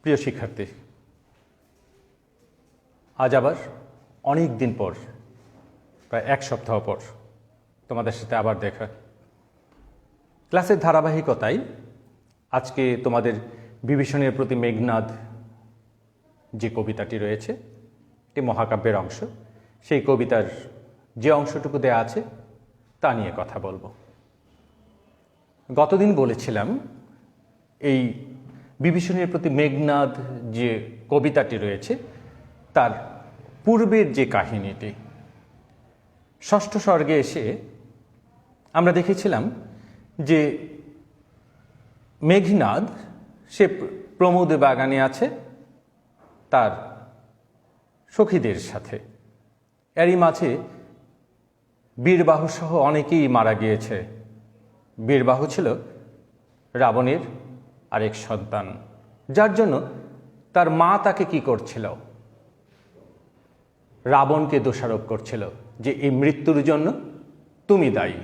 প্রিয় শিক্ষার্থী, আজ আবার অনেক দিন পর, প্রায় এক সপ্তাহ পর তোমাদের সাথে আবার দেখা। ক্লাসের ধারাবাহিকতায় আজকে তোমাদের বিভীষণের প্রতি মেঘনাদ যে কবিতাটি রয়েছে, এটি মহাকাব্যের অংশ। সেই কবিতার যে অংশটুকু দেয়া আছে তা নিয়ে কথা বলবো। গতদিন বলেছিলাম এই বিভীষণের প্রতি মেঘনাদ যে কবিতাটি রয়েছে তার পূর্বের যে কাহিনীটি, ষষ্ঠ স্বর্গে এসে আমরা দেখেছিলাম যে মেঘনাদ সে প্রমোদ বাগানে আছে তার সখীদের সাথে। এরই মাঝে বীরবাহু সহ অনেকেই মারা গিয়েছে। বীরবাহু ছিল রাবণের আরেক সন্তান, যার জন্য তার মা তাকে কি করছিল, রাবণকে দোষারোপ করছিল যে এই মৃত্যুর জন্য তুমি দায়ী।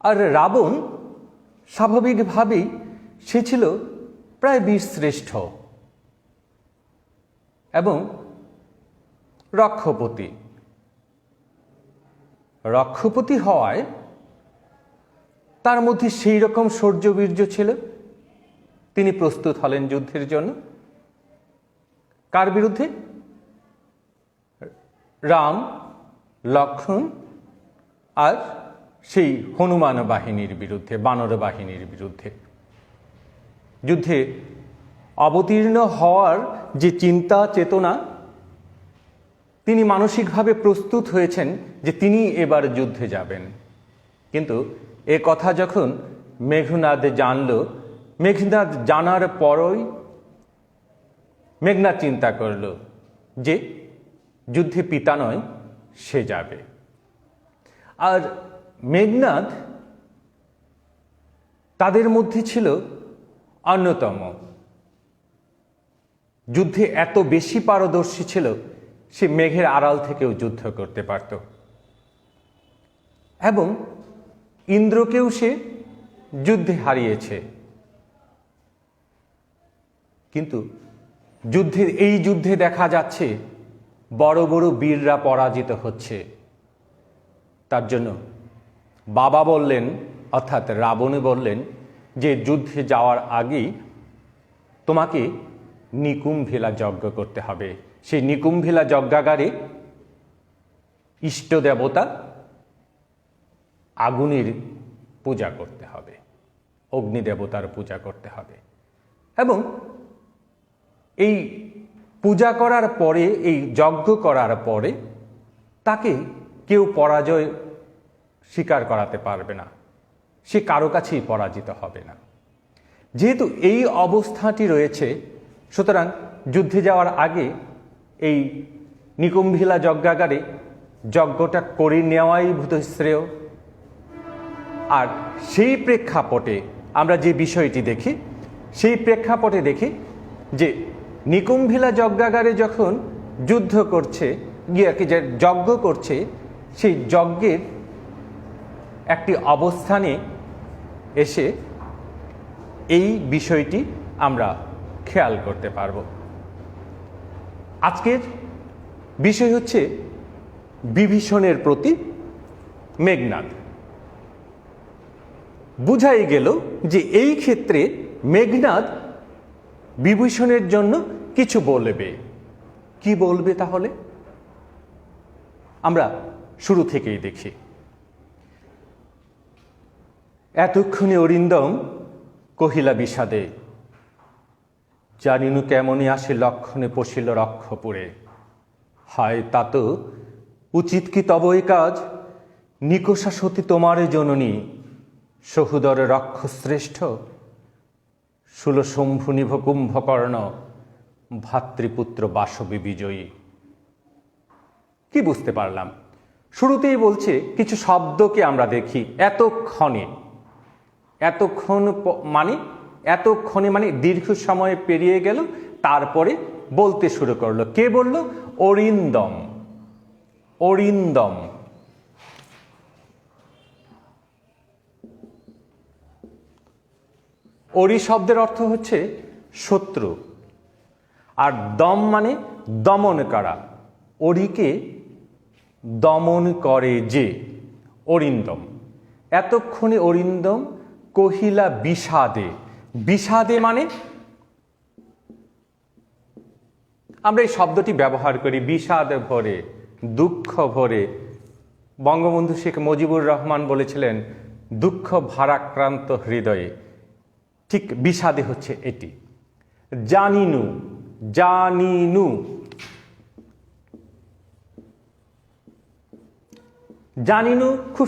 আর রাবণ স্বাভাবিকভাবেই সে ছিল প্রায় বীরশ্রেষ্ঠ এবং রক্ষপতি হওয়ায় তার মধ্যে সেই রকম শৌর্যবীর্য ছিল, তিনি প্রস্তুত হলেন যুদ্ধের জন্য। কার বিরুদ্ধে? রাম, লক্ষ্মণ আর সেই হনুমান বাহিনীর বিরুদ্ধে, বানর বাহিনীর বিরুদ্ধে। যুদ্ধে অবতীর্ণ হওয়ার যে চিন্তা চেতনা, তিনি মানসিকভাবে প্রস্তুত হয়েছেন যে তিনি এবার যুদ্ধে যাবেন। কিন্তু এ কথা যখন মেঘনাদ জানল, মেঘনাদ জানার পরই মেঘনাদ চিন্তা করল যে যুদ্ধে পিতা নয়, সে যাবে। আর মেঘনাদ তাদের মধ্যে ছিল অন্যতম। যুদ্ধে এত বেশি পারদর্শী ছিল, সে মেঘের আড়াল থেকেও যুদ্ধ করতে পারত এবং ইন্দ্রকেও সে যুদ্ধে হারিয়েছে। কিন্তু এই যুদ্ধে দেখা যাচ্ছে বড় বড় বীররা পরাজিত হচ্ছে। তার জন্য বাবা বললেন, অর্থাৎ রাবণ বললেন যে যুদ্ধে যাওয়ার আগেই তোমাকে নিকুম্ভিলা যজ্ঞ করতে হবে। সেই নিকুম্ভিলা যজ্ঞাগারে ইষ্ট দেবতা আগুনের পূজা করতে হবে, অগ্নিদেবতার পূজা করতে হবে। এবং এই পূজা করার পরে, এই যজ্ঞ করার পরে তাকে কেউ পরাজয় স্বীকার করাতে পারবে না, সে কারো কাছেই পরাজিত হবে না। যেহেতু এই অবস্থাটি রয়েছে, সুতরাং যুদ্ধে যাওয়ার আগে এই নিকুম্ভিলা যজ্ঞাগারে যজ্ঞটা করে নেওয়াই বোধহয় শ্রেয়। আর সেই প্রেক্ষাপটে আমরা যে বিষয়টি দেখি, সেই প্রেক্ষাপটে দেখি যে নিকুম্ভিলা যজ্ঞাগারে যখন যুদ্ধ করছে, যে যজ্ঞ করছে, সেই যজ্ঞের একটি অবস্থানে এসে এই বিষয়টি আমরা খেয়াল করতে পারব। আজকের বিষয় হচ্ছে বিভীষণের প্রতি মেঘনাদ। বুঝাই গেল যে এই ক্ষেত্রে মেঘনাদ বিভীষণের জন্য কিছু বলবে। কি বলবে তাহলে? আমরা শুরু থেকেই দেখি। এতক্ষণে অরিন্দম কহিলা বিষাদে, জানিনু কেমনই আসে লক্ষণে পশিল রক্ষপুরে। হায় তা তো উচিত কি তব এ কাজ, নিকষা সতী তোমারে জননী, সহুদর রক্ষশ্রেষ্ঠ, শূলশম্ভু নিভ কুম্ভকর্ণ, ভাতৃপুত্র বাসবী বিজয়ী। কি বুঝতে পারলাম? শুরুতেই বলছে কিছু শব্দকে আমরা দেখি। এতক্ষণে মানে দীর্ঘ সময় পেরিয়ে গেল, তারপরে বলতে শুরু করলো। কে বলল? অরিন্দম। অরিন্দম অরি শব্দের অর্থ হচ্ছে শত্রু, আর দম মানে দমন করা। অরিকে দমন করে যে, অরিন্দম। এতক্ষণে অরিন্দম কহিলা বিষাদে। বিষাদে মানে আমরা এই শব্দটি ব্যবহার করি বিষাদ ভরে, দুঃখ ভরে। বঙ্গবন্ধু শেখ মুজিবুর রহমান বলেছিলেন দুঃখ ভারাক্রান্ত হৃদয়ে, ঠিক বিষাদে হচ্ছে এটি। জানিনু, জানিনু, জানিনু খুব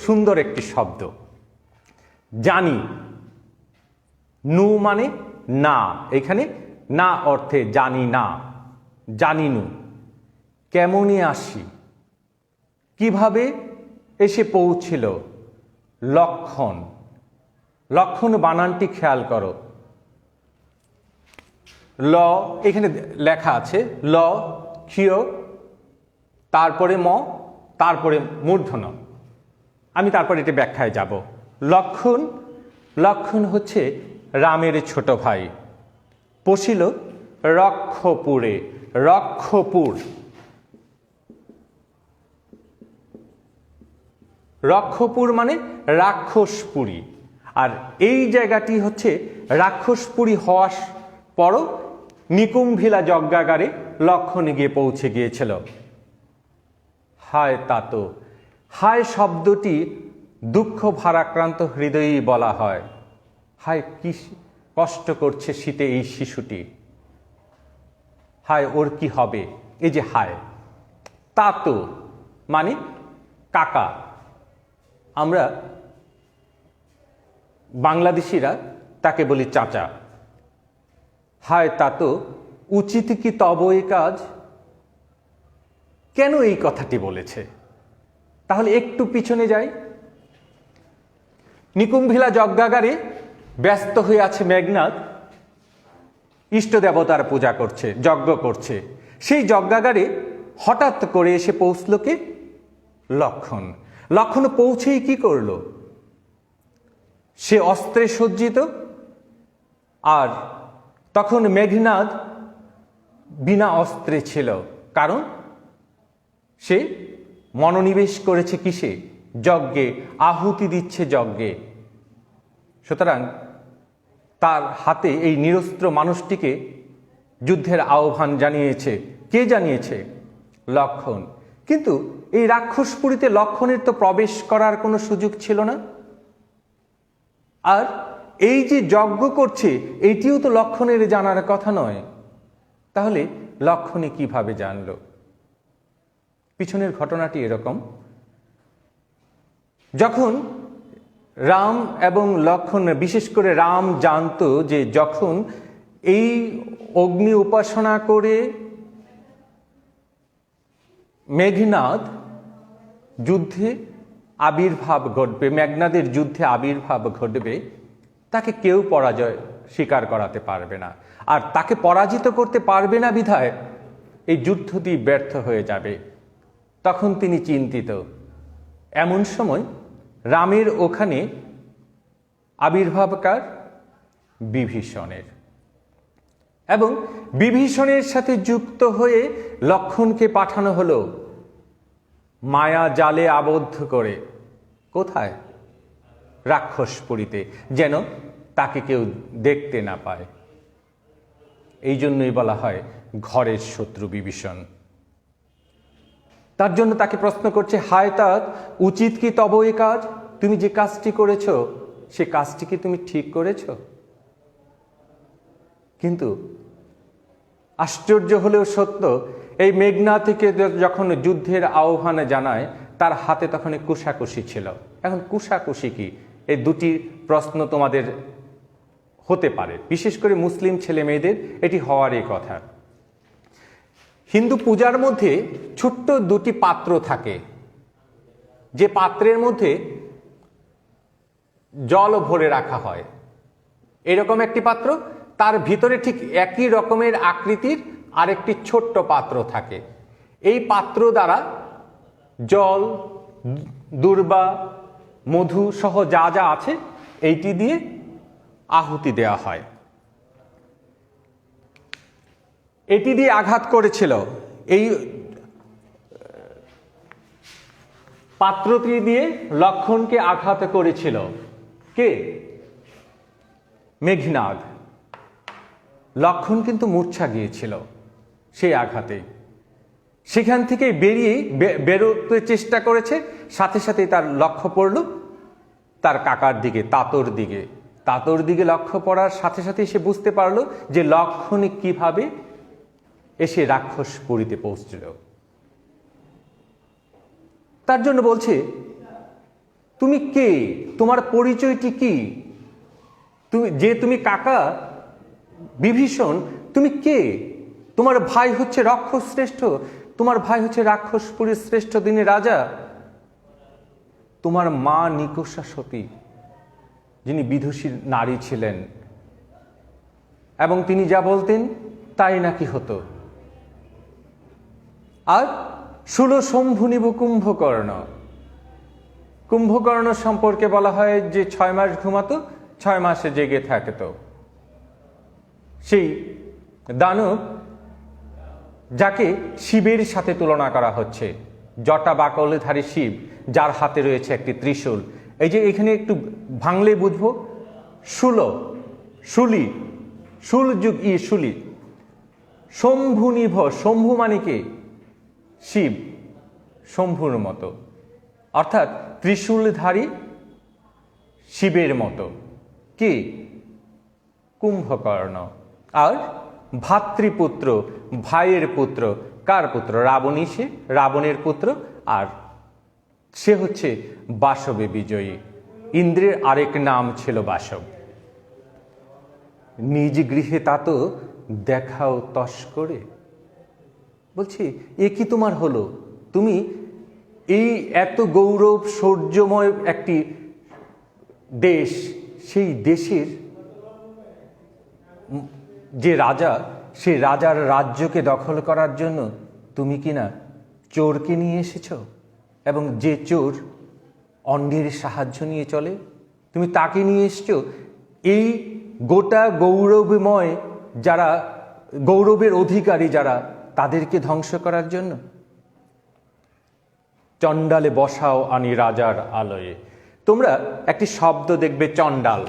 সুন্দর একটি শব্দ। জানি, নু মানে না, এখানে না অর্থে জানি না। জানিনু, কেমনে আসি, কিভাবে এসে পৌঁছিল। লক্ষণ, লক্ষণ বানানটি খেয়াল করো। ল এখানে লেখা আছে, ল ক্ষীয়, তারপরে ম, তারপরে মূর্ধন্য। আমি তারপরে এটি ব্যাখ্যায় যাব। লক্ষণ, লক্ষণ হচ্ছে রামের ছোট ভাই। পশিল রক্ষপুরে, রক্ষপুর, রক্ষপুর মানে রাক্ষসপুরী। আর এই জায়গাটি হচ্ছে রাক্ষসপুরী হওয়ার পরও নিকুম্ভিলা যজ্ঞাগারে লক্ষণ গিয়ে পৌঁছে গিয়েছিল। হায় তাত, হায় শব্দটি দুঃখ ভারাক্রান্ত হৃদয়েই বলা হয়। হায় কি কষ্ট করছে শীতে এই শিশুটি, হায় ওর কি হবে, এই যে হায়। তাত মানে কাকা, আমরা বাংলাদেশিরা তাকে বলি চাচা। হায় তাত উচিত কি তব এ কাজ। কেন এই কথাটি বলেছে? তাহলে একটু পিছনে যাই। নিকুম্ভিলা যজ্ঞাগারে ব্যস্ত হয়ে আছে মেঘনাদ, ইষ্ট দেবতার পূজা করছে, যজ্ঞ করছে। সেই যজ্ঞাগারে হঠাৎ করে এসে পৌঁছল কে? লক্ষণ। লক্ষণ পৌঁছেই কি করলো? সে অস্ত্রে সজ্জিত, আর তখন মেঘনাদ বিনা অস্ত্রে ছিল, কারণ সে মনোনিবেশ করেছে কিসে? যজ্ঞে, আহুতি দিচ্ছে যজ্ঞে। সুতরাং তার হাতে এই নিরস্ত্র মানুষটিকে যুদ্ধের আহ্বান জানিয়েছে। কে জানিয়েছে? লক্ষণ। কিন্তু এই রাক্ষসপুরীতে লক্ষণের তো প্রবেশ করার কোনো সুযোগ ছিল না। আর এই যে যজ্ঞ করছে এইটিও তো লক্ষণের জানার কথা নয়। তাহলে লক্ষণে কিভাবে জানল? পিছনের ঘটনাটি এরকম, যখন রাম এবং লক্ষণ, বিশেষ করে রাম জানতো যে যখন এই অগ্নি উপাসনা করে মেঘনাদ যুদ্ধে আবির্ভাব ঘটবে, মেঘনাদের যুদ্ধে আবির্ভাব ঘটবে, তাকে কেউ পরাজয় স্বীকার করাতে পারবে না। আর তাকে পরাজিত করতে পারবে না বিধায় এই যুদ্ধটি ব্যর্থ হয়ে যাবে। তখন তিনি চিন্তিত। এমন সময় রামের ওখানে আবির্ভাবকার বিভীষণের, এবং বিভীষণের সাথে যুক্ত হয়ে লক্ষণকে পাঠানো হলো মায়া জালে আবদ্ধ করে। কোথায়? রাক্ষসপুরীতে, যেন তাকে কেউ দেখতে না পায়। এই জন্যই বলা হয় ঘরের শত্রু বিভীষণ। তার জন্য তাকে প্রশ্ন করছে, হায় তাত উচিত কি তব এ কাজ। তুমি যে কাজটি করেছ সে কাজটি কি তুমি ঠিক করেছ? কিন্তু আশ্চর্য হলেও সত্য, এই মেঘনাদ থেকে যখন যুদ্ধের আহ্বানে জানায়, তার হাতে তখন কুশাকুশি ছিল। এখন কুশাকুশি কি? এই দুটি প্রশ্ন তোমাদের হতে পারে, বিশেষ করে মুসলিম ছেলে মেয়েদের এটি হওয়ারই কথা। হিন্দু পূজার মধ্যে ছোট্ট দুটি পাত্র থাকে, যে পাত্রের মধ্যে জল ভরে রাখা হয়। এরকম একটি পাত্র, তার ভিতরে ঠিক একই রকমের আকৃতির আরেকটি ছোট্ট পাত্র থাকে। এই পাত্র দ্বারা জল, দূর্বা, মধু সহ যা যা আছে এইটি দিয়ে আহুতি দেওয়া হয়। এটি দিয়ে আঘাত করেছিল, এই পাত্রটি দিয়ে লক্ষ্মণকে আঘাত করেছিল কে? মেঘনাদ। লক্ষ্মণ কিন্তু মূর্ছা গিয়েছিল সেই আঘাতে। সেখান থেকে বেরোতে চেষ্টা করেছে, সাথে সাথে তার লক্ষ্য পড়ল তার কাকার দিকে, তাতর দিকে লক্ষ্য পড়ার সাথে সাথে সে বুঝতে পারলো যে লক্ষ্মণ কিভাবে এসে রাক্ষসপুরীতে পৌঁছল। তার জন্য বলছে, তুমি কে? তোমার পরিচয়টি কি? তুমি কাকা বিভীষণ, তুমি কে? তোমার ভাই হচ্ছে রাক্ষস শ্রেষ্ঠ, তোমার ভাই হচ্ছে রাক্ষসপুরীর শ্রেষ্ঠ দিনের রাজা। তোমার মা নিকষা সতী, যিনি বিদুষী নারী ছিলেন, এবং তিনি যা বলতেন তাই নাকি হতো। আর শূলশম্ভু নিব কুম্ভকর্ণ। কুম্ভকর্ণ সম্পর্কে বলা হয় যে 6 মাস ঘুমাতো, 6 মাসে জেগে থাকতো। সেই দানব যাকে শিবের সাথে তুলনা করা হচ্ছে, জটা বাকলধারী শিব, যার হাতে রয়েছে একটি ত্রিশূল। এই যে এখানে একটু ভাঙলে বুঝবো, শুলি, শুল যুগ শুলি। শম্ভু নিভ, শম্ভু মানে কে? শিব, শম্ভুর মতো, অর্থাৎ ত্রিশূলধারী শিবের মতো। কি? কুম্ভকর্ণ। আর ভাতৃপুত্র, ভাইয়ের পুত্র। কার পুত্র? রাবণের পুত্র। আর সে হচ্ছে বাসবে বিজয়ী। ইন্দ্রের আরেক নাম ছিল বাসব। নিজ গৃহে তা তো দেখাও তস করে। বলছি, এ কি তোমার হলো? তুমি এই এত গৌরব শৌর্যময় একটি দেশ, সেই দেশের যে রাজা, সেই রাজার রাজ্যকে দখল করার জন্য তুমি কিনা চোরকে নিয়ে এসেছ, এবং যে চোর অন্যের সাহায্য নিয়ে চলে, তুমি তাকে নিয়ে এসছো এই গোটা গৌরবময় যারা, গৌরবের অধিকারী যারা, তাদেরকে ধ্বংস করার জন্য। চণ্ডালে বসাও আনি রাজার আলয়ে। তোমরা একটি শব্দ দেখবে, চণ্ডাল।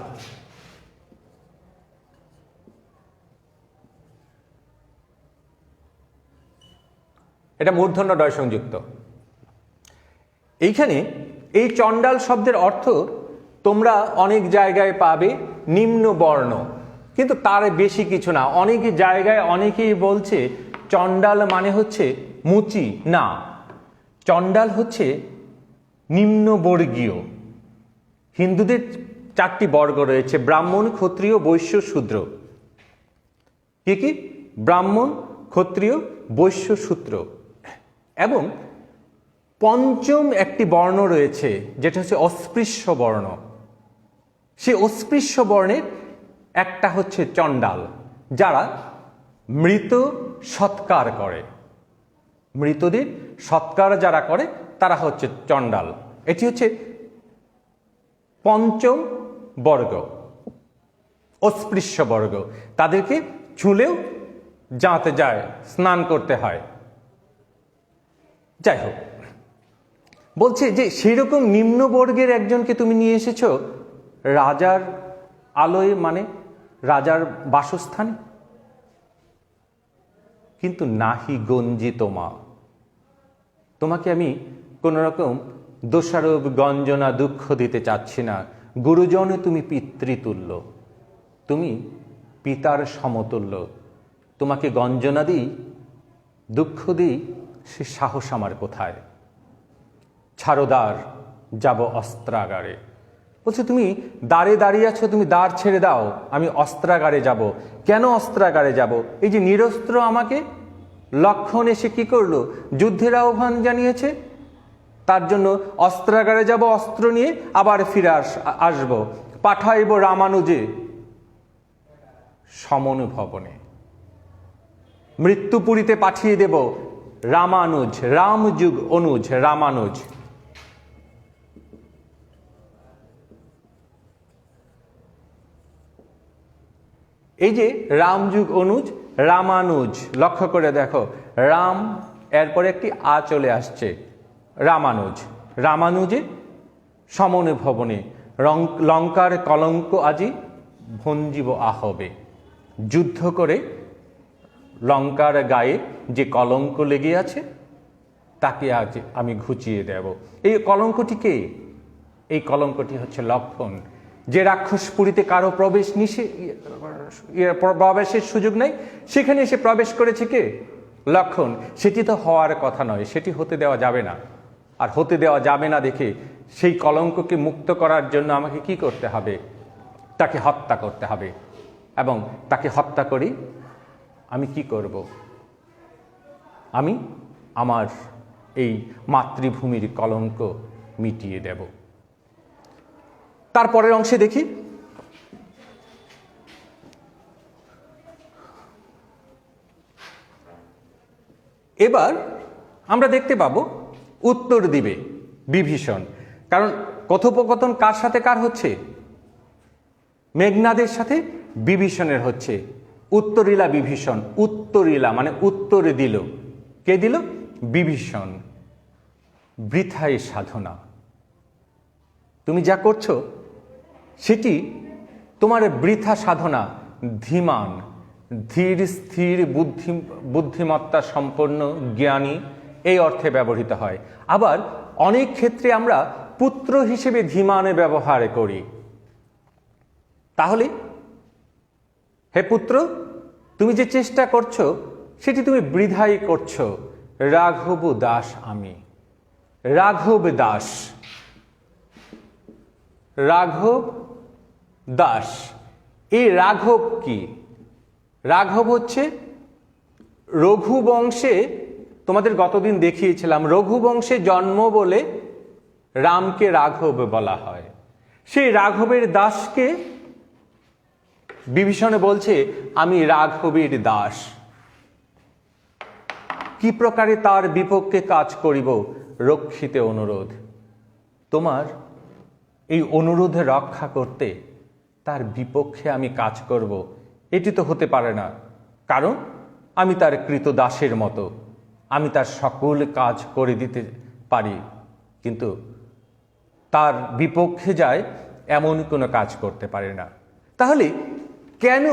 এটা মূর্ধন্য ডয় সংযুক্ত। এইখানে এই চণ্ডাল শব্দের অর্থ তোমরা অনেক জায়গায় পাবে নিম্ন বর্ণ, কিন্তু তার বেশি কিছু না। অনেক জায়গায় অনেকেই বলছে চণ্ডাল মানে হচ্ছে মুচি। না, চণ্ডাল হচ্ছে নিম্নবর্গীয়। হিন্দুদের 4টি বর্গ রয়েছে, ব্রাহ্মণ, ক্ষত্রিয়, বৈশ্য, শূদ্র। কি কি? ব্রাহ্মণ, ক্ষত্রিয়, বৈশ্য, শূদ্র। এবং পঞ্চম একটি বর্ণ রয়েছে, যেটা হচ্ছে অস্পৃশ্য বর্ণ। সেই অস্পৃশ্য বর্ণের একটা হচ্ছে চণ্ডাল, যারা মৃত সৎকার করে। মৃতদের সৎকার যারা করে তারা হচ্ছে চণ্ডাল। এটি হচ্ছে পঞ্চম বর্গ, অস্পৃশ্য বর্গ। তাদেরকে ছুঁলেও যাতে যায়, স্নান করতে হয়। যাই হোক, বলছে যে সেই রকম নিম্নবর্গের একজনকে তুমি নিয়ে এসেছ রাজার আলয়ে, মানে রাজার বাসস্থানে। কিন্তু নাহি গঞ্জিত মা, তোমাকে আমি কোন রকম দোষারোপ, গঞ্জনা, দুঃখ দিতে চাচ্ছি না। গুরুজনে তুমি পিতৃতুল্য, তুমি পিতার সমতুল্য। তোমাকে গঞ্জনা দিই, দুঃখ দিই, সে সাহস আমার কোথায়? ছাড়োদ্বার, যাব অস্ত্রাগারে। বলছে তুমি দ্বারে দাঁড়িয়ে আছো, তুমি দ্বার ছেড়ে দাও, আমি অস্ত্রাগারে যাব। কেন অস্ত্রাগারে যাব? এই যে নিরস্ত্র আমাকে লক্ষ্মণ এসে কি করলো? যুদ্ধের আহ্বান জানিয়েছে, তার জন্য অস্ত্রাগারে যাব, অস্ত্র নিয়ে আবার ফিরে আসবো। পাঠাইব রামানুজে সমন ভবনে, মৃত্যুপুরীতে পাঠিয়ে দেব রামানুজ, রামযুগ অনুজ, রামানুজ। এই যে রাম যুগ অনুজ, রামানুজ, লক্ষ্য করে দেখো, রাম এরপরে একটি আ চলে আসছে, রামানুজ। রামানুজে সমনে ভবনে লঙ্কার কলঙ্ক আজি ভঞ্জিব আহবে। যুদ্ধ করে লঙ্কার গায়ে যে কলঙ্ক লেগে আছে তাকে আজ আমি ঘুচিয়ে দেব। এই কলঙ্কটি কে? এই কলঙ্কটি হচ্ছে লক্ষণ। যে রাক্ষসপুরীতে কারো প্রবেশের সুযোগ নেই, সেখানে এসে প্রবেশ করেছে কে? লক্ষণ। সেটি তো হওয়ার কথা নয়, সেটি হতে দেওয়া যাবে না। আর হতে দেওয়া যাবে না দেখে সেই কলঙ্ককে মুক্ত করার জন্য আমাকে কি করতে হবে? তাকে হত্যা করতে হবে। এবং তাকে হত্যা করি আমি কি করব? আমি আমার এই মাতৃভূমির কলঙ্ক মিটিয়ে দেব। তারপরের অংশে দেখি, এবার আমরা দেখতে পাবো উত্তর দিবে বিভীষণ। কারণ কথোপকথন কার সাথে কার হচ্ছে? মেঘনাদের সাথে বিভীষণের হচ্ছে। উত্তরিলা বিভীষণ, উত্তরিলা মানে উত্তর দিল। কে দিল? বিভীষণ। বৃথায় সাধনা, তুমি যা করছো সেটি তোমার বৃথা সাধনা। ধীমান, ধীর স্থির বুদ্ধিমত্তা সম্পন্ন জ্ঞানী, এই অর্থে ব্যবহৃত হয়। আবার অনেক ক্ষেত্রে আমরা পুত্র হিসেবে ধীমানে ব্যবহার করি। তাহলে হে পুত্র, তুমি যে চেষ্টা করছো সেটি তুমি বৃথাই করছো। রাঘব দাস আমি, রাঘব দাস, রাঘব দাস। এই রাঘব কি? রাঘব হচ্ছে রঘুবংশে, তোমাদের গতদিন দেখিয়েছিলাম, রঘুবংশে জন্ম বলে রামকে রাঘব বলা হয়। সেই রাঘবের দাসকে বিভীষণে বলছে আমি রাঘবের দাস। কি প্রকারে তার বিপক্ষে কাজ করিব? রক্ষিতে অনুরোধ। তোমার এই অনুরোধে রক্ষা করতে তার বিপক্ষে আমি কাজ করব, এটি তো হতে পারে না। কারণ আমি তার কৃতদাসের মতো, আমি তার সকল কাজ করে দিতে পারি, কিন্তু তার বিপক্ষে যায় এমন কোনো কাজ করতে পারে না। তাহলে কেন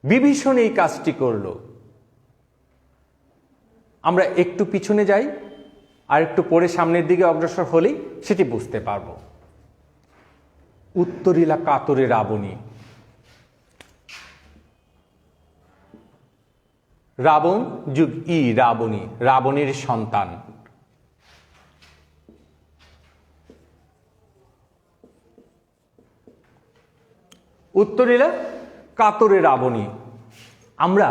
বিভীষণ এই কাজটি করল? আমরা একটু পিছনে যাই, আর একটু পরে সামনের দিকে অগ্রসর হলেই সেটি বুঝতে পারব। উত্তরিলা কাতরে রাবণী। রাবণ যুগ ই রাবণী, রাবণের সন্তান। উত্তরিলা কাতরে রাবণী। আমরা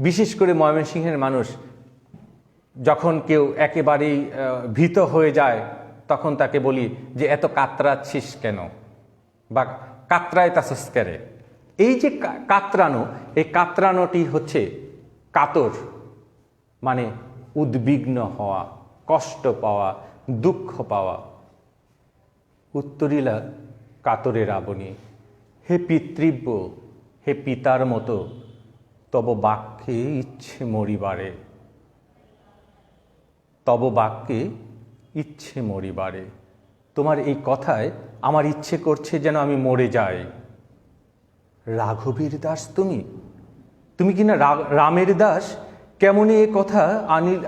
বিশেষ করে ময়মনসিংহের মানুষ যখন কেউ একেবারেই ভীত হয়ে যায় তখন তাকে বলি যে এত কাতরাচ্ছিস কেন, বা কাতরায় তাসস কেরে। এই যে কাতরানো, এই কাতরানোটি হচ্ছে কাতর, মানে উদ্বিগ্ন হওয়া, কষ্ট পাওয়া, দুঃখ পাওয়া। উত্তরিলা কাতরে রাবণী। হে পিতৃব্য, হে পিতার মতো, তব বাক্যে ইচ্ছে মরিবারে, তব বাক্যে ইচ্ছে মরিবারে। তোমার এই কথায় আমার ইচ্ছে করছে যেন আমি মরে যাই। রাঘবীর দাস তুমি, তুমি কিনা রামের দাস। কেমনই এ কথা আনিল,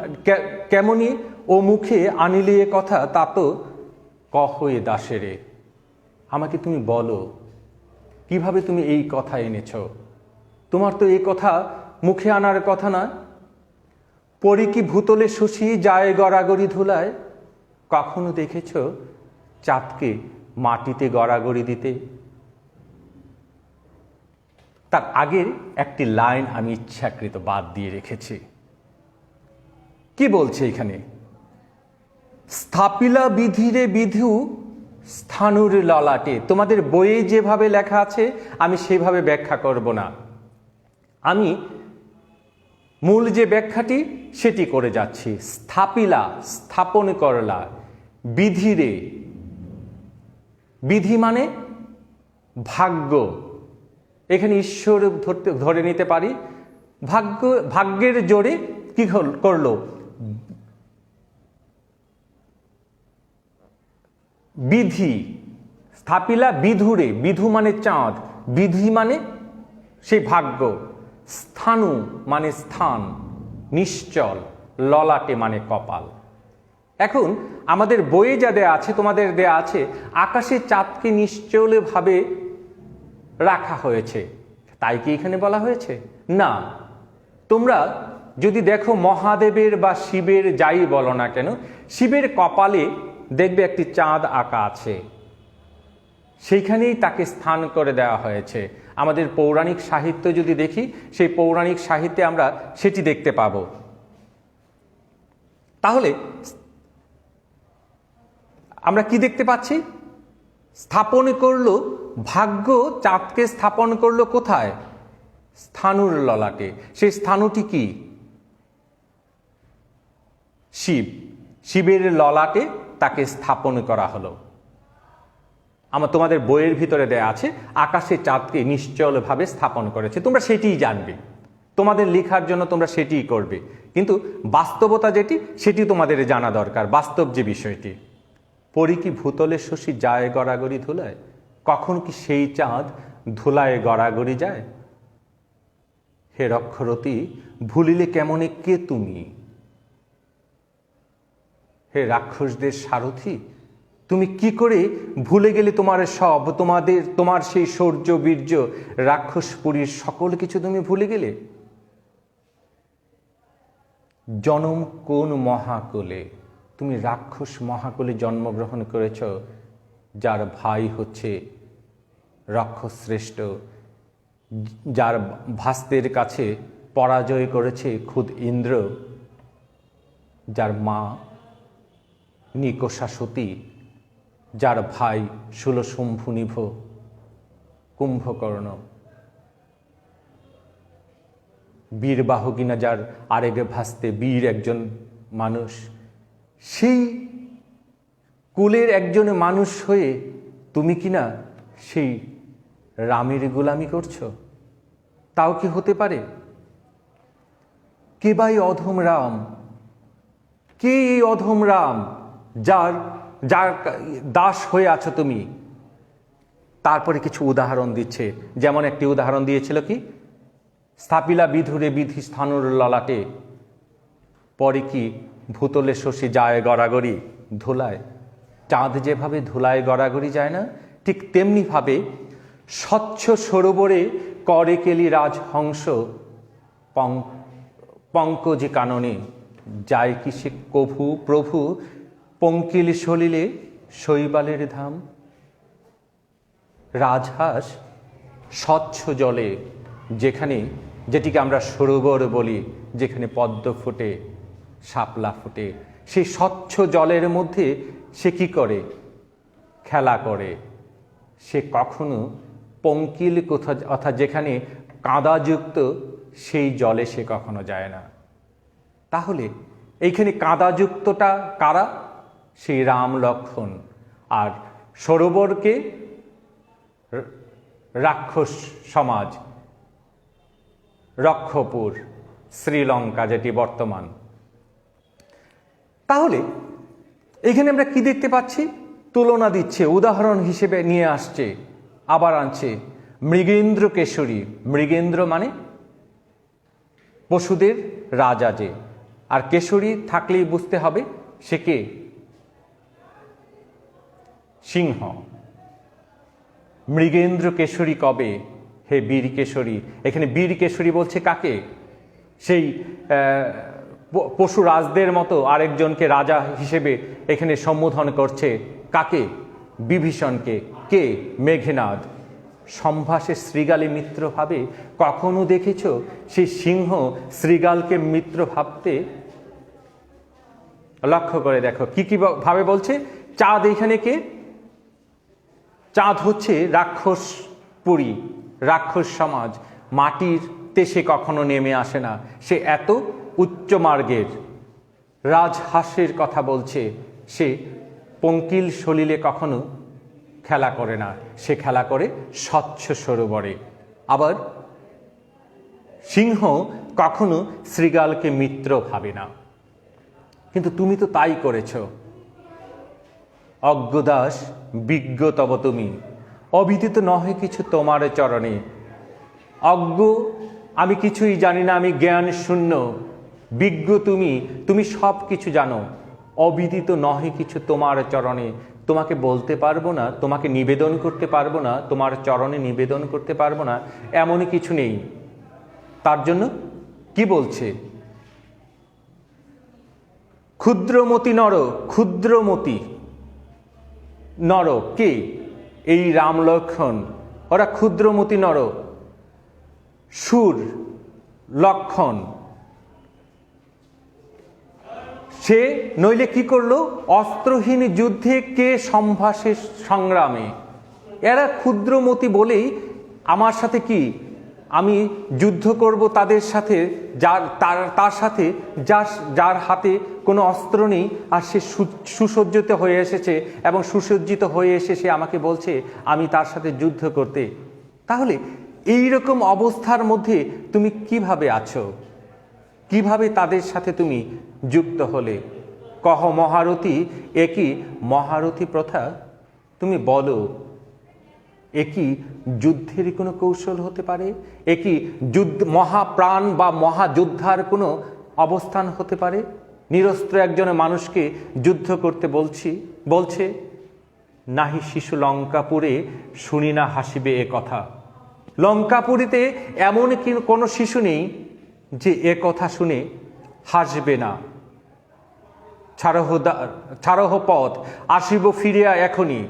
কেমনই ও মুখে আনিলে এ কথা, তা তো কহ এ দাসেরে। আমাকে তুমি বলো, কিভাবে তুমি এই কথা এনেছ? তোমার তো এই কথা মুখে আনার কথা না। পরি কি ভূতলে শশী যায় গড়াগড়ি ধুলায়? কখনো দেখেছ চাঁদকে মাটিতে গড়াগড়ি দিতে? তার আগের একটি লাইন আমি ইচ্ছাকৃত বাদ দিয়ে রেখেছি। কি বলছে এখানে? স্থাপিলা বিধিরে বিধু স্থানুর ললাটে। তোমাদের বইয়ে যেভাবে লেখা আছে আমি সেভাবে ব্যাখ্যা করব না, আমি মূল যে ব্যাখ্যাটি সেটি করে যাচ্ছি। স্থাপিলা স্থাপন করলা, বিধিরে, বিধি মানে ভাগ্য, এখানে ঈশ্বর ধরে নিতে পারি। ভাগ্যের জোরে কি করলো, বিধি স্থাপিলা বিধুরে, বিধু মানে চাঁদ, বিধি মানে সেই ভাগ্য, স্থানু মানে স্থান, নিশ্চল, ললাটে মানে কপাল। এখন আমাদের বইয়ে যা দেয়া আছে, তোমাদের দেয়া আছে আকাশে চাঁদকে নিশ্চলভাবে রাখা হয়েছে, তাই কি এখানে বলা হয়েছে? না। তোমরা যদি দেখো মহাদেবের বা শিবের যাই বলো না কেন, শিবের কপালে দেখবে একটি চাঁদ আঁকা আছে, সেইখানেই তাকে স্থান করে দেওয়া হয়েছে। আমাদের পৌরাণিক সাহিত্য যদি দেখি, সেই পৌরাণিক সাহিত্যে আমরা সেটি দেখতে পাব। তাহলে আমরা কি দেখতে পাচ্ছি? স্থাপন করলো ভাগ্য, চাঁদকে স্থাপন করলো কোথায়? স্থানুর ললাটে। সেই স্থানুটি কি? শিব। শিবের ললাটে তাকে স্থাপন করা হলো। তোমাদের বইয়ের ভিতরে দেয়া আছে আকাশে চাঁদকে নিশ্চলভাবে স্থাপন করেছে, তোমরা সেটিই জানবে, তোমাদের লেখার জন্য তোমরা সেটিই করবে, কিন্তু বাস্তবতা যেটি সেটি তোমাদের জানা দরকার। বাস্তব যে বিষয়টি, পরি কি ভূতলে শশী যায় গড়াগড়ি ধুলায়, কখন কি সেই চাঁদ ধুলায় গড়াগড়ি যায়? হে রক্ষরতী ভুলিলে কেমনে কে তুমি, হে রাক্ষসদের সারথি তুমি কি করে ভুলে গেলে তোমার সব, তোমার সেই শৌর্য বীর্য, রাক্ষসপুরীর সকল কিছু তুমি ভুলে গেলে? জনম কোন মহাকুলে, তুমি রাক্ষস মহাকুলে জন্মগ্রহণ করেছ, যার ভাই হচ্ছে রাক্ষসশ্রেষ্ঠ, যার ভাস্তের কাছে পরাজয় করেছে খুদ ইন্দ্র, যার মা নিকষা সতী, যার ভাই শূলশম্ভুনিভ কুম্ভকর্ণ, বীরবাহু কিনা যার আরেক ভাস্তে বীর একজন মানুষ, সেই কুলের একজন মানুষ হয়ে তুমি কিনা সেই রামের গোলামি করছো? তাও কি হতে পারে? কে ভাই অধম রাম? কে এই অধম রাম যার দাস হয়ে আছো তুমি? তারপরে কিছু উদাহরণ দিচ্ছে, যেমন একটি উদাহরণ দিয়েছিল কি, স্থাপিলা বিধুরে বিধি স্থানুর ললাটে, পরে কি ভূতলে শশী যায় গড়াগড়ি ধুলায়। চাঁদ যেভাবে ধুলায় গড়াগড়ি যায় না, ঠিক তেমনি ভাবে স্বচ্ছ সরোবরে করে কেলি রাজহংস, পঙ্কজে কাননে যায় কি সে কভু প্রভু, পঙ্কিল সলিলে শৈবালের ধাম। রাজহাঁস স্বচ্ছ জলে, যেটিকে আমরা সরোবর বলি, যেখানে পদ্ম ফোটে, শাপলা ফোটে, সেই স্বচ্ছ জলের মধ্যে সে কি করে? খেলা করে। সে কখনো পঙ্কিল অর্থাৎ যেখানে কাদাযুক্ত সেই জলে সে কখনো যায় না। তাহলে এইখানে কাদাযুক্তটা কারা? সেই রাম লক্ষ্মণ। আর সরোবরকে রাক্ষস সমাজ, রক্ষপুর, শ্রীলঙ্কা যেটি বর্তমান। তাহলে এখানে আমরা কি দেখতে পাচ্ছি? তুলনা দিচ্ছে, উদাহরণ হিসেবে নিয়ে আসছে, আবার আনছে মৃগেন্দ্র কেশরী। মৃগেন্দ্র মানে পশুদের রাজা যে, আর কেশরী থাকলেই বুঝতে হবে সে কে? সিংহ। মৃগেন্দ্র কেশরী কবে? হে বীর কেশরী। এখানে বীর কেশরী বলছে কাকে? সেই পশুরাজদের মতো আরেকজনকে রাজা হিসেবে এখানে সম্বোধন করছে। কাকে? বিভীষণকে। কে? মেঘনাদ। সম্ভাষে শ্রীগালে মিত্র ভাবে। কখনো দেখেছ সেই সিংহ শ্রীগালকে মিত্র ভাবতে? লক্ষ্য করে দেখো কি কি ভাবে বলছে। চাঁদ এখানে কে? চাঁদ হচ্ছে রাক্ষসপুরী, রাক্ষস সমাজ। মাটিরতে সে কখনো নেমে আসে না, সে এত উচ্চ মার্গের। রাজহাঁসের কথা বলছে, সে পঙ্কিল সলিলে কখনো খেলা করে না, সে খেলা করে স্বচ্ছ সরোবরে। আবার সিংহ কখনো শৃগালকে মিত্র ভাবে না, কিন্তু তুমি তো তাই করেছ। অজ্ঞদাস বিজ্ঞ তব তুমি, অবিদিত নহে কিছু তোমার চরণে। অজ্ঞ, আমি কিছুই জানি না, আমি জ্ঞান শূন্য। বিজ্ঞ তুমি, তুমি সব কিছু জানো। অবিদিত নহে কিছু তোমার চরণে, তোমাকে বলতে পারবো না, তোমাকে নিবেদন করতে পারবো না, তোমার চরণে নিবেদন করতে পারবো না, এমনই কিছু নেই। তার জন্য কি বলছে? ক্ষুদ্রমতি নর, ক্ষুদ্রমতি নর কে? এই রাম লক্ষ্মণ, ওরা ক্ষুদ্রমতি নর। সুর লক্ষণ, সে নইলে কি করলো? অস্ত্রহীন যুদ্ধে কে সম্ভাষে সংগ্রামে। এরা ক্ষুদ্রমতি বলেই আমার সাথে কি, আমি যুদ্ধ করব তাদের সাথে, তার সাথে যার হাতে কোনো অস্ত্র নেই, আর সে সুসজ্জিত হয়ে এসেছে এবং সুসজ্জিত হয়ে এসে সে আমাকে বলছে আমি তার সাথে যুদ্ধ করতে। তাহলে এই রকম অবস্থার মধ্যে তুমি কিভাবে আছো? কিভাবে তাদের সাথে তুমি যুক্ত হলে? কহ মহারথী, একই মহারথী প্রথা? তুমি বলো, একই যুদ্ধের কোনো কৌশল হতে পারে? একই যুদ্ধ মহাপ্রাণ বা মহাযোদ্ধার কোনো অবস্থান হতে পারে? নিরস্ত্র একজন মানুষকে যুদ্ধ করতে বলছে, নাহি শিশু লঙ্কাপুরে শুনি না হাসিবে এ কথা। লঙ্কাপুরীতে এমন কোনো শিশু নেই যে এ কথা শুনে হাসবে না। ছাড়হ পথ, আসিব ফিরিয়া এখনই।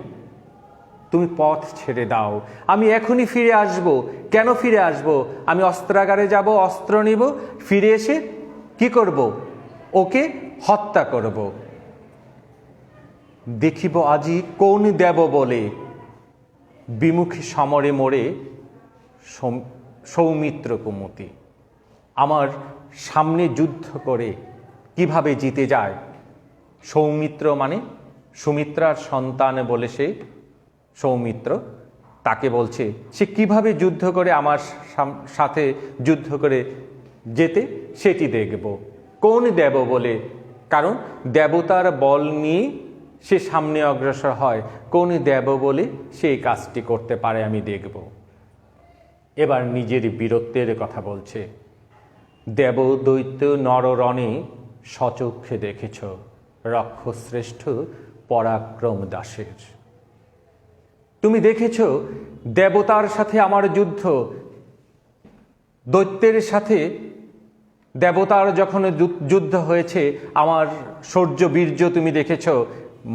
তুমি পথ ছেড়ে দাও, আমি এখনই ফিরে আসব। কেন ফিরে আসব? আমি অস্ত্রাগারে যাব, অস্ত্র নিব, ফিরে এসে কি করব? ওকে হত্যা করব। দেখিব আজি কোন দেব বলে, বিমুখী সমরে মোড়ে সৌমিত্র কুমতি। আমার সামনে যুদ্ধ করে কিভাবে জিতে যায়। সৌমিত্র মানে সুমিত্রার সন্তান বলে সে সৌমিত্র, তাকে বলছে সে কিভাবে যুদ্ধ করে আমার সাথে যুদ্ধ করে যেতে সেটি দেখব। কোন দেব বলে, কারণ দেবতার বল নিয়ে সে সামনে অগ্রসর হয়। কোন দেব বলে সেই কাজটি করতে পারে আমি দেখব। এবার নিজের বীরত্বের কথা বলছে। দেব দৈত্য নররণে সচক্ষে দেখেছ, রক্ষশ্রেষ্ঠ পরাক্রম দাসের। তুমি দেখেছ দেবতার সাথে আমার যুদ্ধ, দৈত্যের সাথে দেবতার যখন যুদ্ধ হয়েছে আমার শৌর্য বীর্য তুমি দেখেছ।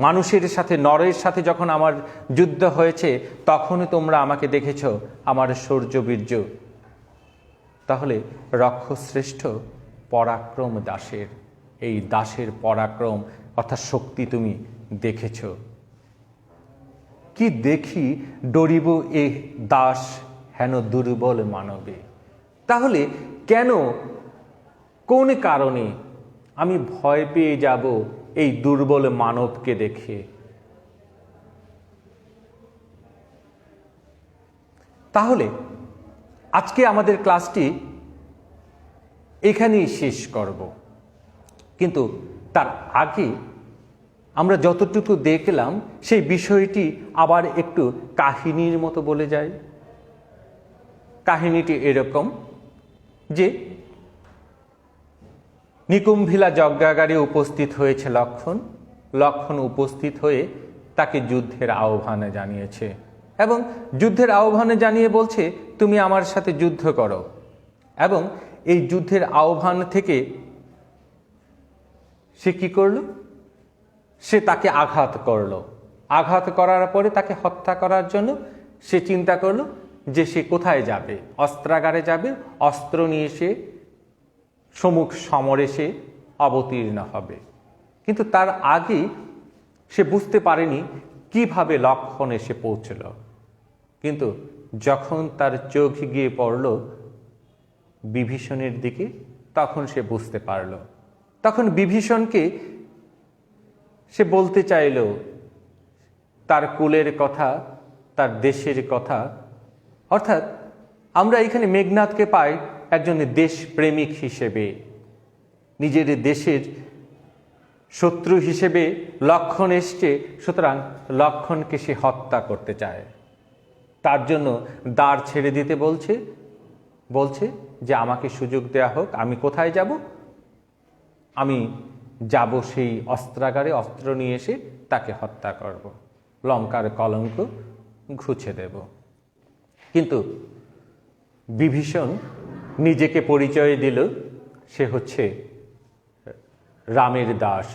মানুষের সাথে নরের সাথে যখন আমার যুদ্ধ হয়েছে তখনই তোমরা আমাকে দেখেছ আমার শৌর্য বীর্য। তাহলে রক্ষশ্রেষ্ঠ পরাক্রম দাসের, এই দাসের পরাক্রম অর্থাৎ শক্তি তুমি দেখেছ। কি দেখি ডরিব এ দাস হেন দুর্বল মানবে। তাহলে কেন, কোন কারণে আমি ভয় পেয়ে যাব এই দুর্বল মানবকে দেখে? তাহলে আজকে আমাদের ক্লাসটি এখানেই শেষ করব, কিন্তু তার আগে আমরা যতটুকু দেখলাম সেই বিষয়টি আবার একটু কাহিনীর মতো বলে যাই। কাহিনীটি এরকম যে নিকুম্ভিলা যজ্ঞাগারে উপস্থিত হয়েছে লক্ষণ। লক্ষণ উপস্থিত হয়ে তাকে যুদ্ধের আহ্বানে জানিয়েছে এবং যুদ্ধের আহ্বানে জানিয়ে বলছে তুমি আমার সাথে যুদ্ধ করো। এবং এই যুদ্ধের আহ্বান থেকে সে কি করল? সে তাকে আঘাত করল। আঘাত করার পরে তাকে হত্যা করার জন্য সে চিন্তা করলো যে সে কোথায় যাবে, অস্ত্রাগারে যাবে, অস্ত্র নিয়ে সে সম্মুখ সমরে সে অবতীর্ণ হবে। কিন্তু তার আগে সে বুঝতে পারেনি কিভাবে লক্ষণ এসে পৌঁছল। কিন্তু যখন তার চোখ গিয়ে পড়ল বিভীষণের দিকে তখন সে বুঝতে পারল। তখন বিভীষণকে সে বলতে চাইল তার কুলের কথা, তার দেশের কথা, অর্থাৎ আমরা এখানে মেঘনাদকে পাই একজন দেশপ্রেমিক হিসেবে, নিজের দেশের শত্রু হিসেবে লক্ষণ এসছে, সুতরাং লক্ষণকে সে হত্যা করতে চায়। তার জন্য দ্বার ছেড়ে দিতে বলছে যে আমাকে সুযোগ দেয়া হোক, আমি কোথায় যাব? আমি যাব সেই অস্ত্রাগারে, অস্ত্র নিয়ে এসে তাকে হত্যা করব, লঙ্কার কলঙ্ক ঘুছে দেব। কিন্তু বিভীষণ নিজেকে পরিচয় দিল সে হচ্ছে রামের দাস,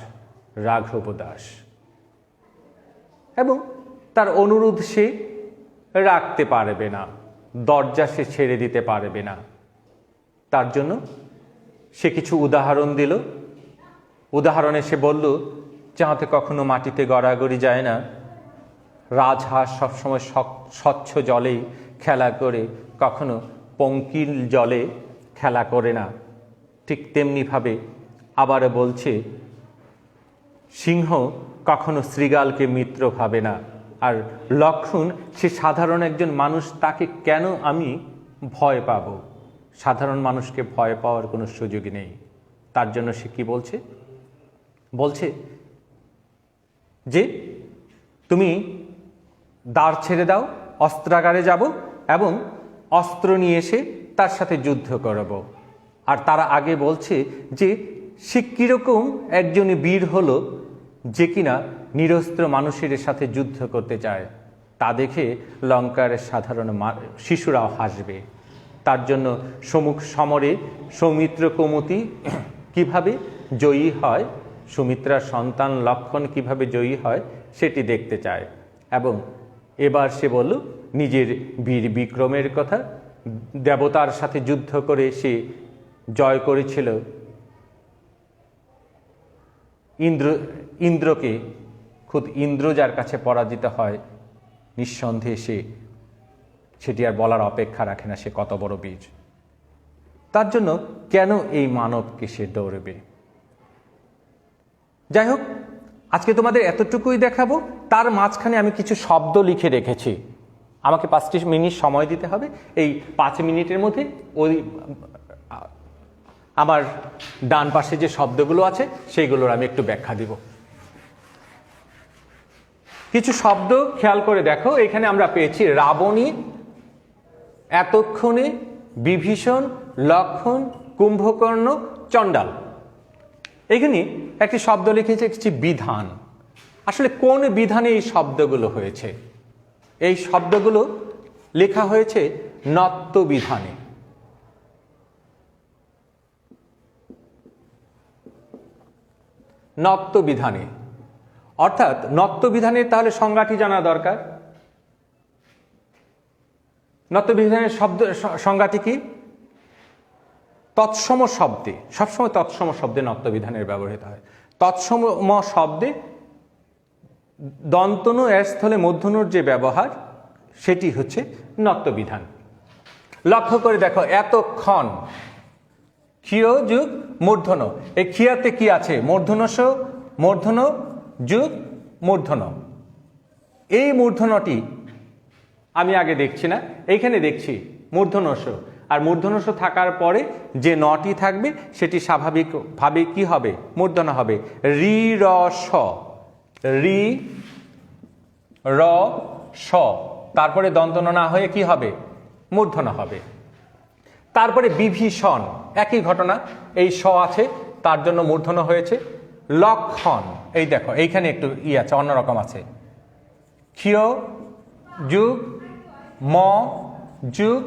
রাঘব দাস, এবং তার অনুরোধ সে রাখতে পারবে না, দরজা সে ছেড়ে দিতে পারবে না। তার জন্য সে কিছু উদাহরণ দিল। উদাহরণে সে বলল, যাহাতে কখনো মাটিতে গড়াগড়ি যায় না, রাজহাঁস সবসময় স্বচ্ছ জলে খেলা করে, কখনো পঙ্কিল জলে খেলা করে না। ঠিক তেমনিভাবে আবার বলছে, সিংহ কখনো শৃগালকে মিত্র ভাবে না। আর লক্ষণ সে সাধারণ একজন মানুষ, তাকে কেন আমি ভয় পাব? সাধারণ মানুষকে ভয় পাওয়ার কোনো সুযোগ নেই। তার জন্য সে কি বলছে যে তুমি দ্বার ছেড়ে দাও, অস্ত্রাগারে যাব এবং অস্ত্র নিয়ে এসে তার সাথে যুদ্ধ করব। আর তারা আগে বলছে যে সে কীরকম একজন বীর হলো যে কিনা নিরস্ত্র মানুষের সাথে যুদ্ধ করতে চায়। তা দেখে লঙ্কার সাধারণ শিশুরাও হাসবে। তার জন্য সম্মুখ সমরে সৌমিত্র কৌমুদী কিভাবে জয়ী হয়, সুমিত্রার সন্তান লক্ষণ কিভাবে জয়ী হয় সেটি দেখতে চায়। এবং এবার সে বলল নিজের বীর বিক্রমের কথা, দেবতার সাথে যুদ্ধ করে সে জয় করেছিল ইন্দ্রকে। খুদ ইন্দ্র যার কাছে পরাজিত হয়, নিঃসন্দেহে সেটি আর বলার অপেক্ষা রাখে না সে কত বড় বীর। তার জন্য কেন এই মানবকে সে দৌড়বে? যাই হোক, আজকে তোমাদের এতটুকুই দেখাবো। তার মাঝখানে আমি কিছু শব্দ লিখে রেখেছি, আমাকে 5 মিনিট সময় দিতে হবে। এই 5 মিনিটের মধ্যে ওই আমার ডান পাশে যে শব্দগুলো আছে সেইগুলোর আমি একটু ব্যাখ্যা দিব। কিছু শব্দ খেয়াল করে দেখো। এখানে আমরা পেয়েছি রাবণী, এতক্ষণে, বিভীষণ, লক্ষণ, কুম্ভকর্ণ, চণ্ডাল। এখানে একটি শব্দ লিখেছে বিধান। আসলে কোন বিধানে এই শব্দগুলো হয়েছে? এই শব্দগুলো লেখা হয়েছে নত্ব বিধানে। নত্ব বিধানে অর্থাৎ নত্ব বিধানের তাহলে সংজ্ঞাটি জানা দরকার। নত্ব বিধানের সংজ্ঞাটি কি? তৎসম শব্দে, সবসময় তৎসম শব্দে নত্ব বিধানের ব্যবহৃত হয়। তৎসম শব্দে দন্তনু এর স্থলে মূর্ধন্যর যে ব্যবহার সেটি হচ্ছে নত্ব বিধান। লক্ষ্য করে দেখো, এতক্ষণ ক্ষিয় যুগ মূর্ধন্য। এই ক্ষিয়াতে কি আছে? মূর্ধন্যস্য, মূর্ধন্য যুগ মূর্ধন্য। এই মূর্ধন্যটি আমি আগে দেখছি না, এইখানে দেখছি মূর্ধন্যস্য। আর মূর্ধন্যস্য থাকার পরে যে নটি থাকবে সেটি স্বাভাবিকভাবে কি হবে? মূর্ধন্য হবে। রি র স, রি র স, তারপরে দন্তন্য না হয়ে কি হবে? মূর্ধন্য হবে। তারপরে বিভীষণ, একই ঘটনা, এই স আছে তার জন্য মূর্ধন্য হয়েছে। লক্ষণ, এই দেখো এইখানে একটু আছে, অন্যরকম আছে। ক্ষিয় যুগ ম যুগ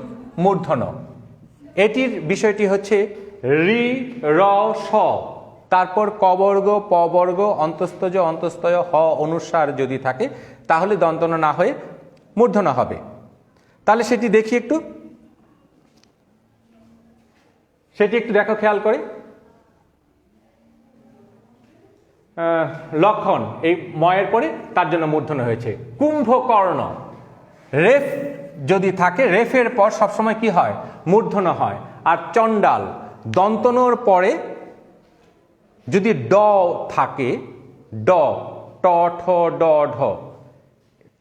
মূর্ধন্য। এটির বিষয়টি হচ্ছে রি র স, তারপর কবর্গ পবর্গ অন্তস্তজ অন্তস্তয় হ অনুসার যদি থাকে তাহলে দন্তন্য না হয়ে মূর্ধন্য হবে। তাহলে সেটি দেখি একটু, সেটি একটু দেখো খেয়াল করে। লক্ষণ এই ময়ের পরে তার জন্য মূর্ধন্য হয়েছে। কুম্ভকর্ণ, রেফ যদি থাকে, রেফের পর সবসময় কি হয়? মূর্ধন্য হয়। আর চণ্ডাল, দন্তনর পরে যদি ড থাকে, ড ট ঠ ড ঢ,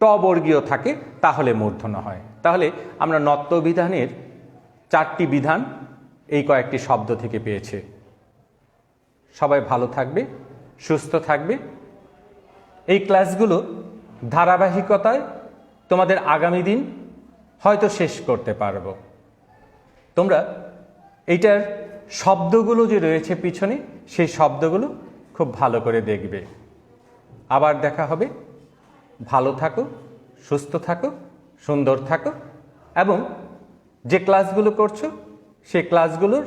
ট বর্গীয় থাকে তাহলে মূর্ধন্য হয়। তাহলে আমরা নত্ব বিধানের 4টি বিধান এই কয়েকটি শব্দ থেকে পেয়েছে। সবাই ভালো থাকবে, সুস্থ থাকবে। এই ক্লাসগুলো ধারাবাহিকতায় তোমাদের আগামী দিন হয়তো শেষ করতে পারবো। তোমরা এইটার শব্দগুলো যে রয়েছে পিছনে, সেই শব্দগুলো খুব ভালো করে দেখবে। আবার দেখা হবে। ভালো থাকো, সুস্থ থাকো, সুন্দর থাকো এবং যে ক্লাসগুলো করছো সেই ক্লাসগুলোর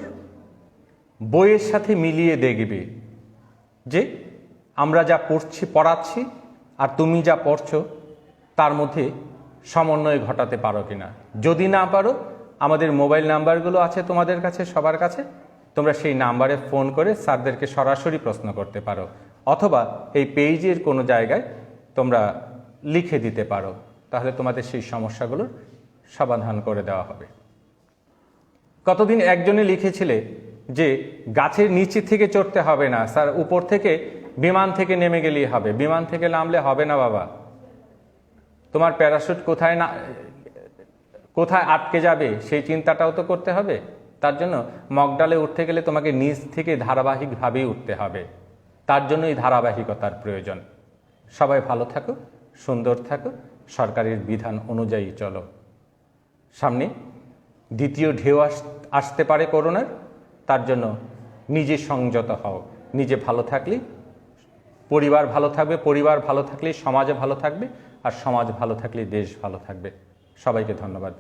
বইয়ের সাথে মিলিয়ে দেখবে যে আমরা যা পড়াচ্ছি আর তুমি যা পড়ছো তার মধ্যে সমন্বয় ঘটাতে পারো কিনা। যদি না পারো, আমাদের মোবাইল নাম্বারগুলো আছে তোমাদের কাছে, সবার কাছে। তোমরা সেই নাম্বারে ফোন করে স্যারদেরকে সরাসরি প্রশ্ন করতে পারো, অথবা এই পেজের কোনো জায়গায় তোমরা লিখে দিতে পারো। তাহলে তোমাদের সেই সমস্যাগুলোর সমাধান করে দেওয়া হবে। কতদিন একজনে লিখেছিলে যে গাছের নিচে থেকে চড়তে হবে না স্যার, উপর থেকে বিমান থেকে নেমে গেলেই হবে। বিমান থেকে নামলে হবে না বাবা, তোমার প্যারাশুট কোথায় আটকে যাবে সেই চিন্তাটাও তো করতে হবে। তার জন্য মগডালে উঠতে গেলে তোমাকে নিচ থেকে ধারাবাহিকভাবেই উঠতে হবে। তার জন্য এই ধারাবাহিকতার প্রয়োজন। সবাই ভালো থাকো, সুন্দর থাকো, সরকারের বিধান অনুযায়ী চলো। সামনে দ্বিতীয় ঢেউ আসতে পারে করোনার, তার জন্য নিজে সংযত হও। নিজে ভালো থাকলে পরিবার ভালো থাকবে, পরিবার ভালো থাকলে সমাজ ভালো থাকবে, আর সমাজ ভালো থাকলে দেশ ভালো থাকবে। সবাইকে ধন্যবাদ।